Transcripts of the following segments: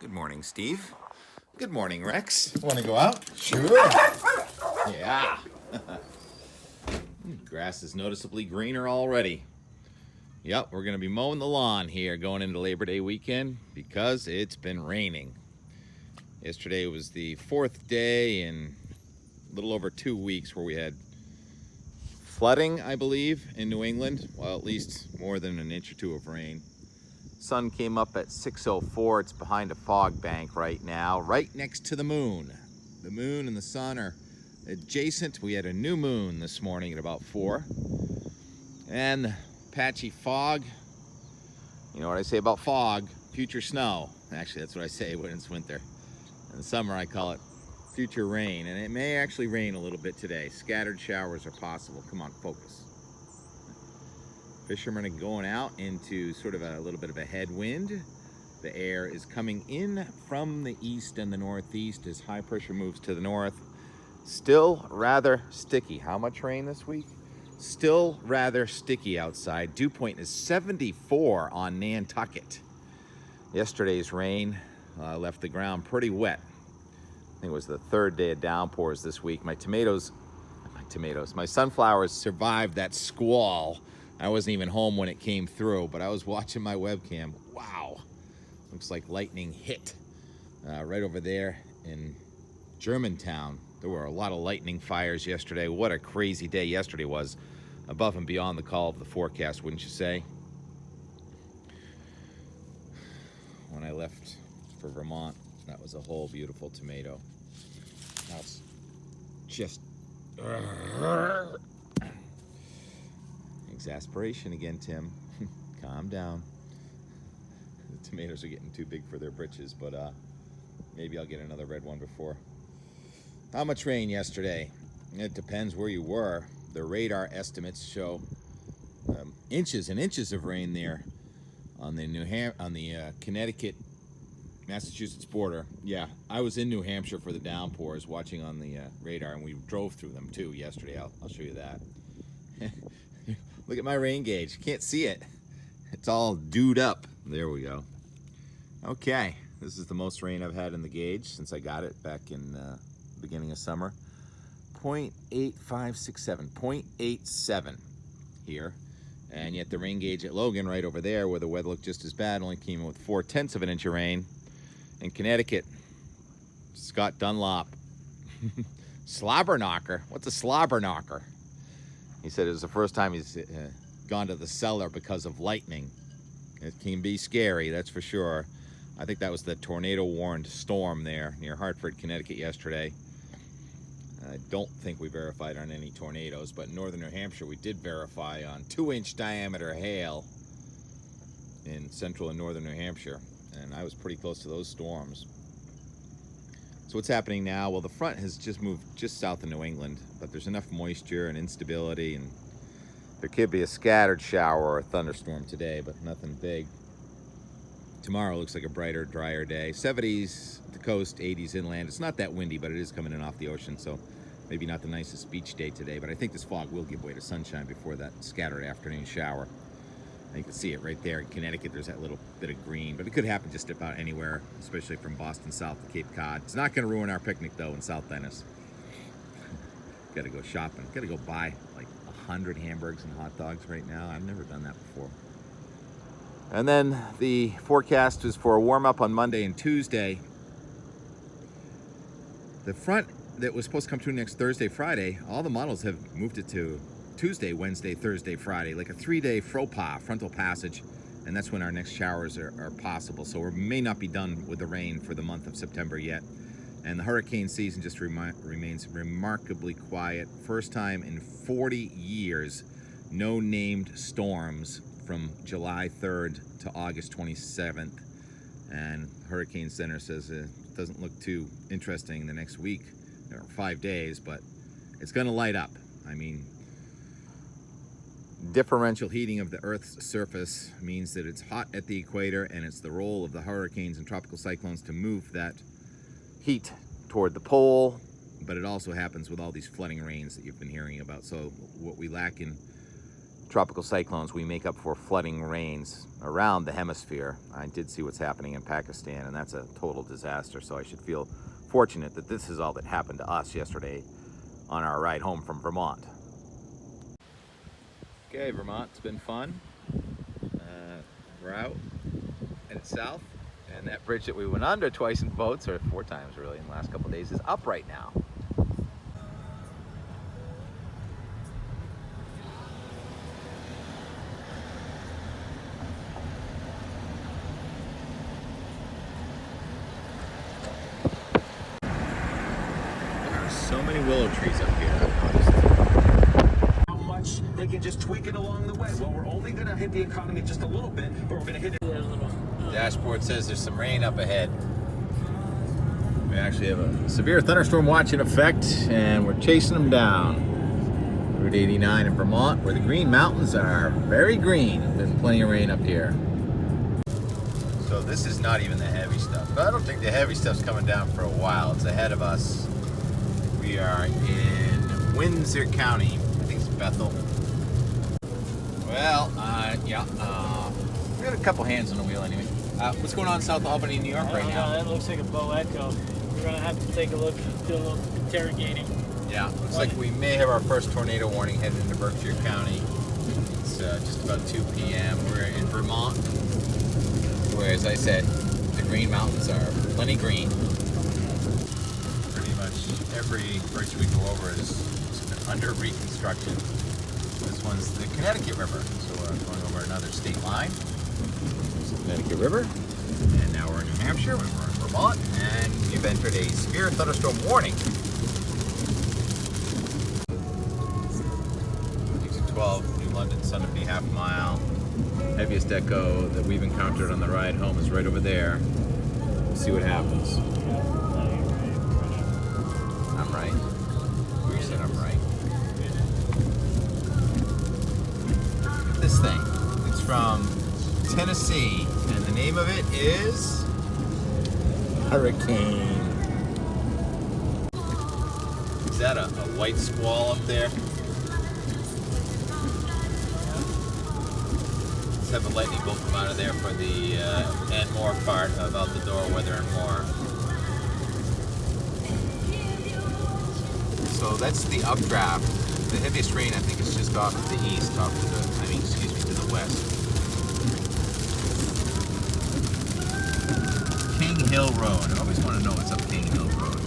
Good morning, Steve. Good morning, Rex. Want to go out? Sure. Yeah. Grass is noticeably greener already. Yep, we're going to be mowing the lawn here going into Labor Day weekend because it's been raining. Yesterday was the fourth day in a little over 2 weeks where we had flooding, I believe, in New England. Well, at least more than an inch or two of rain. Sun came up at 6:04. It's behind a fog bank right now, right next to the moon. The moon and the sun are adjacent. We had a new moon this morning at about 4. And patchy fog. You know what I say about fog? Future snow. Actually, that's what I say when it's winter. In the summer, I call it future rain. And it may actually rain a little bit today. Scattered showers are possible. Come on, focus. Fishermen are going out into sort of a little bit of a headwind. The air is coming in from the east and the northeast as high pressure moves to the north. Still rather sticky. How much rain this week? Still rather sticky outside. Dew point is 74 on Nantucket. Yesterday's rain left the ground pretty wet. I think it was the third day of downpours this week. My sunflowers survived that squall. I wasn't even home when it came through, but I was watching my webcam. Wow, looks like lightning hit right over there in Germantown. There were a lot of lightning fires yesterday. What a crazy day yesterday was, above and beyond the call of the forecast, wouldn't you say? When I left for Vermont, that was a whole beautiful tomato. Now it's just exasperation again, Tim. Calm down. The tomatoes are getting too big for their britches, but maybe I'll get another red one before. How much rain yesterday? It depends where you were. The radar estimates show inches and inches of rain there on the Connecticut Massachusetts border. Yeah, I was in New Hampshire for the downpours, watching on the radar, and we drove through them too yesterday. I'll show you that. Look at my rain gauge. Can't see it. It's all dewed up. There we go. Okay, this is the most rain I've had in the gauge since I got it back in the beginning of summer. 0.8567, 0.87 here. And yet the rain gauge at Logan, right over there, where the weather looked just as bad, only came in with 0.4 of an inch of rain. In Connecticut, Scott Dunlop. Slobberknocker. What's a slobberknocker? He said it was the first time he's gone to the cellar because of lightning. It can be scary, that's for sure. I think that was the tornado-warned storm there near Hartford, Connecticut yesterday. I don't think we verified on any tornadoes, but in northern New Hampshire we did verify on 2-inch diameter hail in central and northern New Hampshire. And I was pretty close to those storms. So what's happening now? Well, the front has just moved just south of New England, but there's enough moisture and instability, and there could be a scattered shower or a thunderstorm today, but nothing big. Tomorrow looks like a brighter, drier day. 70s at the coast, 80s inland. It's not that windy, but it is coming in off the ocean, so maybe not the nicest beach day today, but I think this fog will give way to sunshine before that scattered afternoon shower. You can see it right there in Connecticut. There's that little bit of green, but it could happen just about anywhere, especially from Boston south to Cape Cod. It's not going to ruin our picnic, though, in South Dennis. Got to go shopping. Got to go buy like 100 hamburgers and hot dogs right now. I've never done that before. And then the forecast is for a warm-up on Monday and Tuesday. The front that was supposed to come through next Thursday, Friday, all the models have moved it to Tuesday, Wednesday, Thursday, Friday, like a 3-day frontal passage, and that's when our next showers are possible. So we may not be done with the rain for the month of September yet. And the hurricane season just remains remarkably quiet. First time in 40 years, no named storms from July 3rd to August 27th. And Hurricane Center says it doesn't look too interesting in the next week, or 5 days, but it's going to light up. I mean, differential heating of the Earth's surface means that it's hot at the equator, and it's the role of the hurricanes and tropical cyclones to move that heat toward the pole, but it also happens with all these flooding rains that you've been hearing about. So what we lack in tropical cyclones, we make up for flooding rains around the hemisphere. I did see what's happening in Pakistan, and that's a total disaster. So I should feel fortunate that this is all that happened to us yesterday on our ride home from Vermont. Okay, Vermont, it's been fun. We're out headed south, and that bridge that we went under twice in boats, or 4 times really in the last couple of days, is up right now. There are so many willow trees up here. They can just tweak it along the way. Well, we're only going to hit the economy just a little bit, but we're going to hit it a little. Dashboard says there's some rain up ahead. We actually have a severe thunderstorm watch in effect, and we're chasing them down. Route 89 in Vermont, where the Green Mountains are very green. Been plenty of rain up here. So this is not even the heavy stuff. But I don't think the heavy stuff's coming down for a while. It's ahead of us. We are in Windsor County. I think it's Bethel. Well, yeah, we got a couple hands on the wheel anyway. What's going on in South Albany, New York right now? That looks like a bow echo. We're gonna have to take a look, do a little interrogating. Yeah, looks like we may have our first tornado warning headed into Berkshire County. It's just about 2 p.m. We're in Vermont, where, as I said, the Green Mountains are plenty green. Pretty much every bridge we go over is under reconstruction. This one's the Connecticut River, so we're going over another state line. There's the Connecticut River, and now we're in New Hampshire, we're in Vermont, and we've entered a severe thunderstorm warning. Exit 12, New London, Sunapee half mile. Heaviest echo that we've encountered on the ride home is right over there. We'll see what happens. I'm right. We said I'm right. This thing. It's from Tennessee, and the name of it is Hurricane. Is that a white squall up there? Let's have a lightning bolt come out of there for the and more part of Out the Door Weather and More. So that's the updraft. The heaviest rain, I think, is just off to the east, to the west. King Hill Road. I always want to know what's up King Hill Road.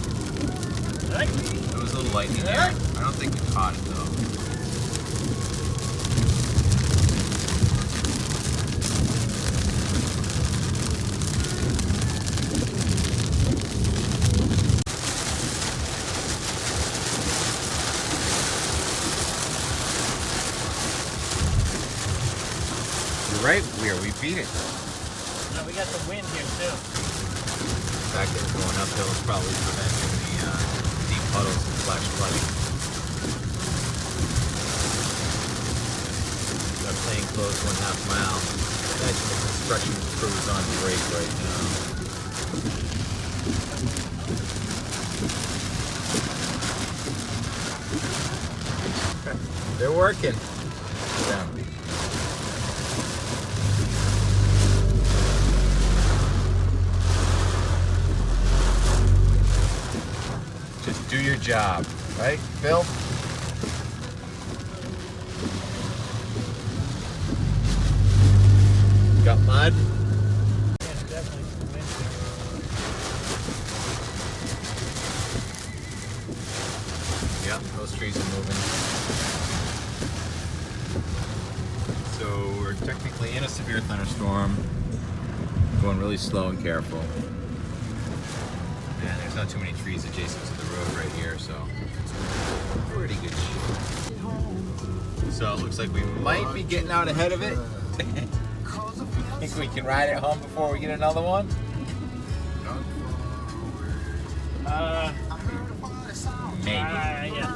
There was a little lightning there. I don't think we caught it, though. Right, we beat it. No, we got the wind here too. The fact that it's going uphill is probably preventing the deep puddles and flash flooding. Got plain clothes 1/2 mile. Imagine the construction crew is on break right now. They're working. Yeah. Do your job, right, Phil? Got mud? Yeah, definitely some wind here. Yeah, those trees are moving. So we're technically in a severe thunderstorm, going really slow and careful. And there's not too many trees adjacent to the road right here, so pretty good shape. So it looks like we might be getting out ahead of it. Think we can ride it home before we get another one? Maybe. Yeah.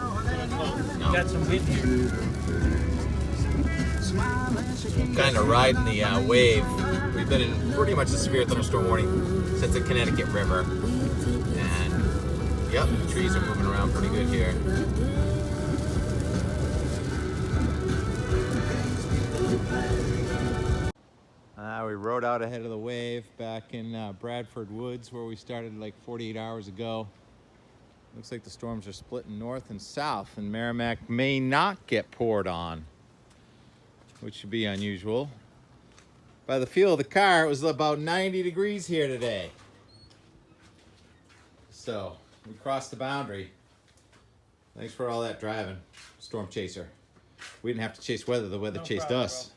No. Got some wind here. Kind of riding the wave. We've been in pretty much a severe thunderstorm warning since the Connecticut River. And, yep, the trees are moving around pretty good here. We rode out ahead of the wave back in Bradford Woods where we started like 48 hours ago. Looks like the storms are splitting north and south, and Merrimack may not get poured on, which should be unusual. By the feel of the car, it was about 90 degrees here today. So we crossed the boundary. Thanks for all that driving, storm chaser. We didn't have to chase weather, the weather chased us. Bro.